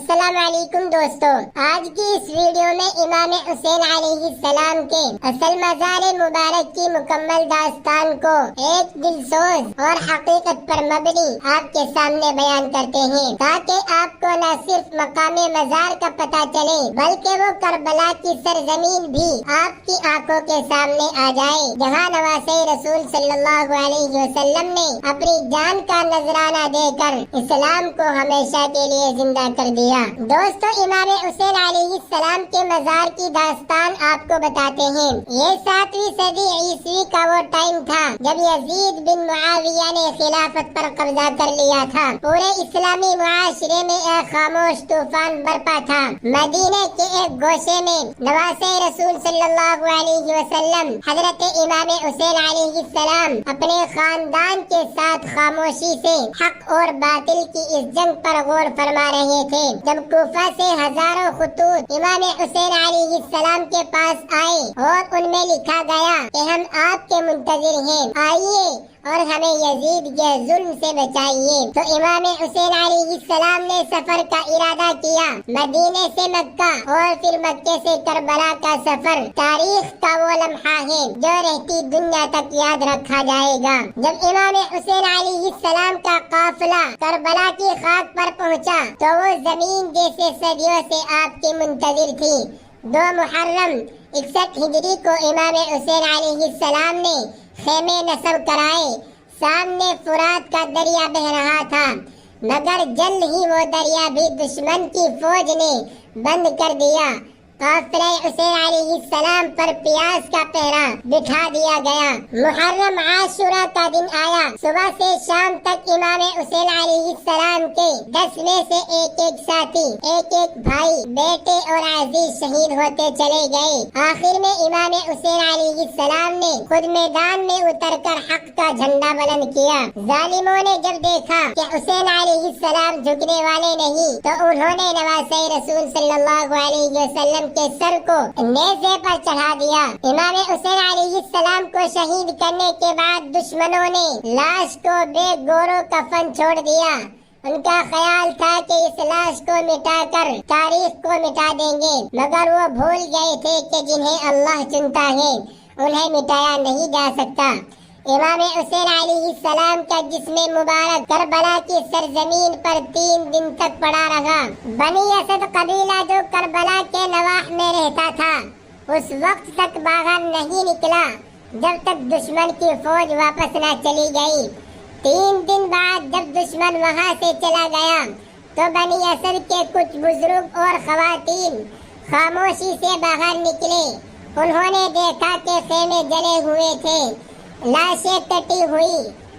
अस्सलाम वालेकुम दोस्तों, आज की इस वीडियो में इमाम हुसैन अलैहिस्सलाम के असल मज़ार मुबारक की मुकम्मल दास्तान को एक दिलसोज और हकीकत पर मबनी आपके सामने बयान करते हैं, ताकि आपको न सिर्फ मकामे मज़ार का पता चले बल्कि वो करबला की सरजमीन भी आपकी आंखों के सामने आ जाए, जहाँ नवासे रसूल सल्लल्लाहु अलैहि वसल्लम ने अपनी जान का नजराना देकर इस्लाम को हमेशा के लिए जिंदा कर दिया। दोस्तों, इमाम हुसैन अलैहिस्सलाम के मज़ार की दास्तान आपको बताते हैं। ये 7वीं सदी ईस्वी का वो टाइम था जब यजीद बिन मुआविया ने खिलाफत पर कब्जा कर लिया था। पूरे इस्लामी मुआशरे में एक खामोश तूफान बरपा था। मदीने के एक गोशे में नवासे रसूल सल्लल्लाहु अलैहि वसल्लम हजरत इमाम हुसैन अलैहिस्सलाम अपने खानदान के साथ खामोशी से हक और बातिल की इस जंग पर गौर फरमा रहे थे, जब कूफा से हजारों खुतूत इमाम हुसैन अलैहिस्सलाम के पास आए और उनमें लिखा गया कि हम आपके मुंतजिर हैं, आइए और हमें यजीद के जुल्म से बचाइए। तो इमाम हुसैन अलैहिस्सलाम ने सफर का इरादा किया। मदीने से मक्का और फिर मक्के से करबला का सफर तारीख का वो लम्हा है जो रहती दुनिया तक याद रखा जाएगा। जब इमाम हुसैन अलैहिस्सलाम का काफिला करबला की खाक पर पहुंचा तो वो जमीन जैसे सदियों से आपकी मुंतजिर थी। 2 मुहर्रम 61 हिजरी को इमाम हुसैन अलैहिस्सलाम ने खेमे नस्ब कराए। सामने फुरात का दरिया बह रहा था, मगर जल्द ही वो दरिया भी दुश्मन की फौज ने बंद कर दिया। काफिले हुसैन अलैहिस्सलाम पर प्यास का पहरा बिठा दिया गया। मुहर्रम आशुरा का दिन आया। सुबह से शाम तक इमाम हुसैन अलैहिस्सलाम के 10 में से एक साथी, एक भाई, बेटे और अजीज शहीद होते चले गए। आखिर में इमाम हुसैन अलैहिस्सलाम ने खुद मैदान में उतरकर हक का झंडा बुलंद किया। जालिमों ने जब देखा कि हुसैन अलैहिस्सलाम झुकने वाले नहीं, तो उन्होंने नवासे रसूल सल्लल्लाहु अलैहि वसल्लम के सर को नेज़े पर चढ़ा दिया। इमाम हुसैन अलैहिस्सलाम को शहीद करने के बाद दुश्मनों ने लाश को बेगोरो कफन छोड़ दिया। उनका ख्याल था कि इस लाश को मिटाकर तारीख को मिटा देंगे, मगर वो भूल गए थे कि जिन्हें अल्लाह चुनता है उन्हें मिटाया नहीं जा सकता। इमाम हुसैन अलैहिस्सलाम का जिस्म मुबारक करबला की सरजमीन पर 3 दिन तक पड़ा रहा। बनी असद कबीला जो करबला के नवाह में रहता था, उस वक्त तक बाहर नहीं निकला जब तक दुश्मन की फौज वापस न चली गई। 3 दिन बाद जब दुश्मन वहां से चला गया तो बनी असद के कुछ बुजुर्ग और खवातीन खामोशी से बाहर निकले। उन्होंने देखा कि खेमे जले हुए थे, लाशें कटी हुई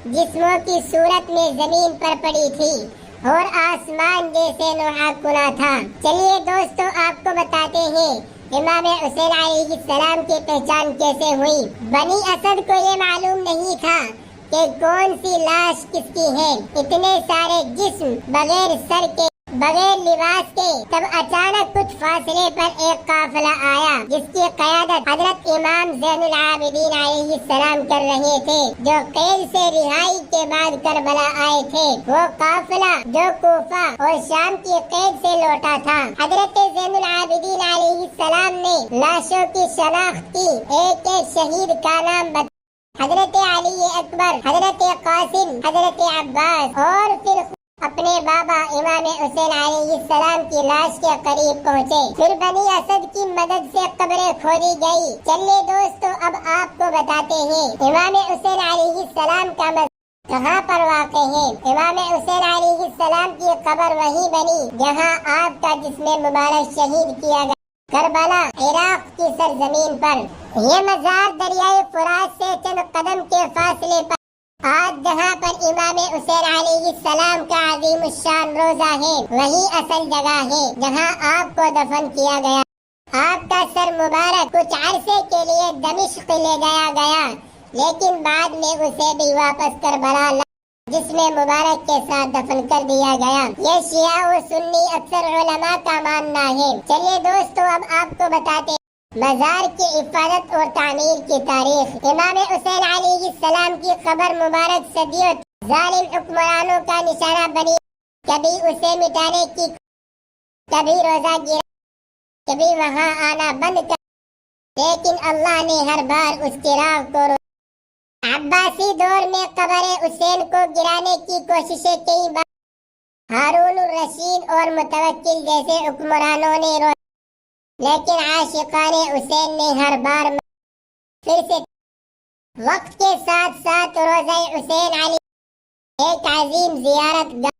जिस्मों की सूरत में जमीन पर पड़ी थी और आसमान जैसे नुहाकुना था। चलिए दोस्तों, आपको बताते हैं इमाम हुसैन अलैहिस्सलाम की पहचान कैसे हुई। बनी असद को ये मालूम नहीं था कि कौन सी लाश किसकी है। इतने सारे जिस्म बगैर सर के, बगैर लिबास के। तब अचानक कुछ फासले पर एक काफिला आया जिसकी क़यादत हजरत इमाम ज़ैनुल आबिदीन अलैहिस्सलाम कर रहे थे, जो कैद से रिहाई के बाद करबला आए थे। वो काफिला जो कूफा और शाम की कैद से लौटा था। हजरत ज़ैनुल आबिदीन अलैहिस्सलाम ने लाशों की शनाख्त की। एक शहीद का नाम हजरत अली अकबर, हजरत कासिम, हजरत अब्बास और फिर अपने बाबा इमाम हुसैन अलैहिस्सलाम की लाश के करीब पहुँचे। फिर बनी असद की मदद से कब्रें खोदी गई। चलिए दोस्तों, अब आपको बताते हैं इमाम हुसैन अलैहिस्सलाम का मज़ार कहाँ पर वाक़ है। इमाम हुसैन अलैहिस्सलाम की कब्र वहीं बनी जहाँ आपका जिस्म मुबारक शहीद किया गया, करबला इराक की सरजमीन पर। ये मज़ार दरियाए फुरात से चंद कदम के फासले पर आज जहाँ पर इमाम हुसैन अलैहिस्सलाम का अज़ीमुश्शान रोज़ा है, वही असल जगह है जहाँ आपको दफन किया गया। आपका सर मुबारक कुछ अरसे के लिए दमिश्क ले गया, लेकिन बाद में उसे भी वापस करबला जिस्म मुबारक के साथ दफन कर दिया गया। ये शिया और सुन्नी अक्सर उलमा का मानना है। चलिए दोस्तों, अब आपको बताते मज़ार की हिफाजत और तामीर की तारीख। इमाम हुसैन अलैहिस्सलाम की कब्र मुबारक सदियों जालिम हुक्मरानों का निशाना बनी। कभी उसे मिटाने की کبھی روزہ گرا، کبھی وہاں آنا بند کر، لیکن اللہ نے ہر بار اس چراغ کو عباسی دور میں قبر حسین کو گرانے کی کوششیں کئی بار ہارون الرشید اور متوکل جیسے حکمرانوں نے لیکن عاشقان حسین نے ہر بار پھر سے وقت کے ساتھ ساتھ روزہ حسین علی ایک عظیم زیارت گاہ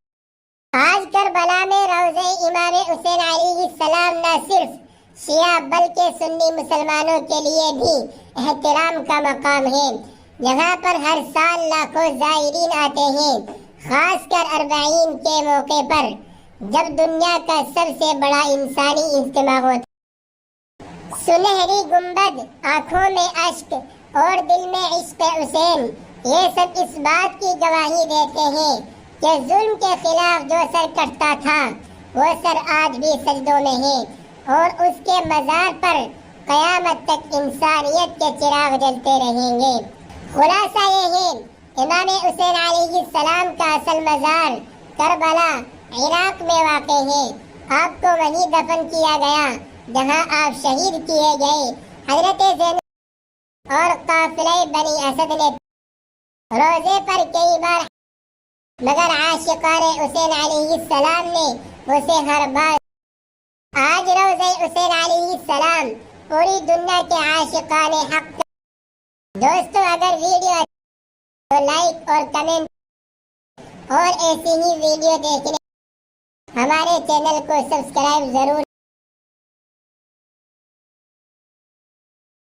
آج کربلا میں روزہ امام حسین علیہ السلام نہ صرف شیعہ بلکہ سنی مسلمانوں کے لیے بھی احترام کا مقام ہے، جہاں پر ہر سال لاکھوں زائرین آتے ہیں، خاص کر اربعین کے موقع پر جب دنیا کا سب سے بڑا انسانی اجتماع ہوتا ہے۔ سنہری گنبد، آنکھوں میں اشک اور دل میں عشق حسین، یہ سب اس بات کی گواہی دیتے ہیں کہ ظلم کے خلاف جو سر کٹتا تھا وہ سر آج بھی سجدوں میں ہے، اور اس کے مزار پر قیامت تک انسانیت کے چراغ جلتے رہیں گے۔ خلاصہ یہ ہے، امام حسین علیہ السلام کا اصل مزار کربلا عراق میں واقع ہے۔ آپ کو وہیں دفن کیا گیا جہاں آپ شہید کیے گئے۔ حضرت زینب اور قافلہ بنی اسد نے روزے پر کئی بار، مگر عاشقان حسین علیہ السلام نے اسے ہر بار۔ آج روزہ حسین علیہ السلام پوری دنیا کے عاشقان حق کا۔ دوستو، اگر ویڈیو تو لائک اور کمنٹ اور ایسی ہی ویڈیو دیکھنے ہمارے چینل کو سبسکرائب ضرور